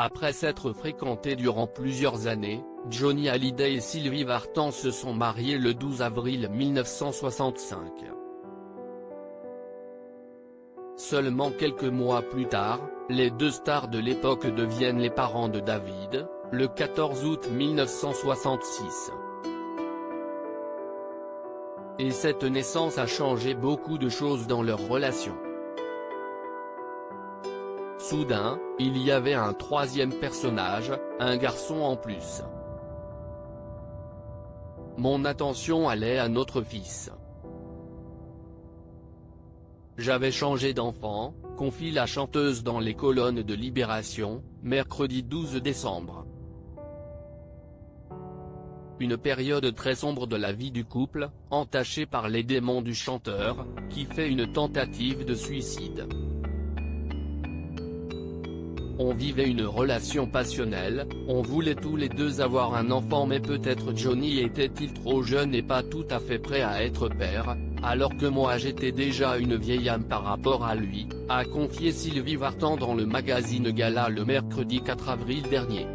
Après s'être fréquentés durant plusieurs années, Johnny Hallyday et Sylvie Vartan se sont mariés le 12 avril 1965. Seulement quelques mois plus tard, les deux stars de l'époque deviennent les parents de David, le 14 août 1966. Et cette naissance a changé beaucoup de choses dans leur relation. Soudain, il y avait un troisième personnage, un garçon en plus. Mon attention allait à notre fils. J'avais changé d'enfant, confie la chanteuse dans les colonnes de Libération, mercredi 12 décembre. Une période très sombre de la vie du couple, entachée par les démons du chanteur, qui fait une tentative de suicide. On vivait une relation passionnelle, on voulait tous les deux avoir un enfant, mais peut-être Johnny était-il trop jeune et pas tout à fait prêt à être père, alors que moi j'étais déjà une vieille âme par rapport à lui, a confié Sylvie Vartan dans le magazine Gala le mercredi 4 avril dernier.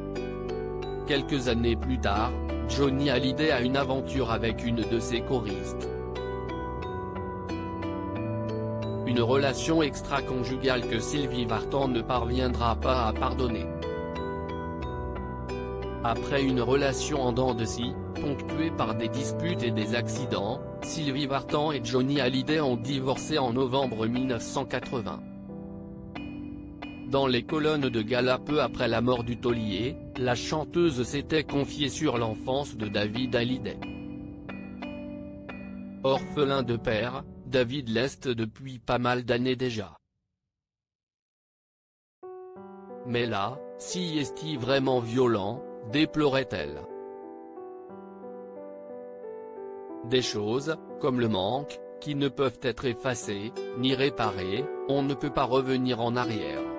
Quelques années plus tard, Johnny Hallyday a une aventure avec une de ses choristes. Une relation extra-conjugale que Sylvie Vartan ne parviendra pas à pardonner. Après une relation en dents de scie, ponctuée par des disputes et des accidents, Sylvie Vartan et Johnny Hallyday ont divorcé en novembre 1980. Dans les colonnes de Gala peu après la mort du taulier, la chanteuse s'était confiée sur l'enfance de David Hallyday. Orphelin de père, David l'est depuis pas mal d'années déjà. Mais là, si est-il vraiment violent, déplorait-elle. Des choses, comme le manque, qui ne peuvent être effacées, ni réparées, on ne peut pas revenir en arrière.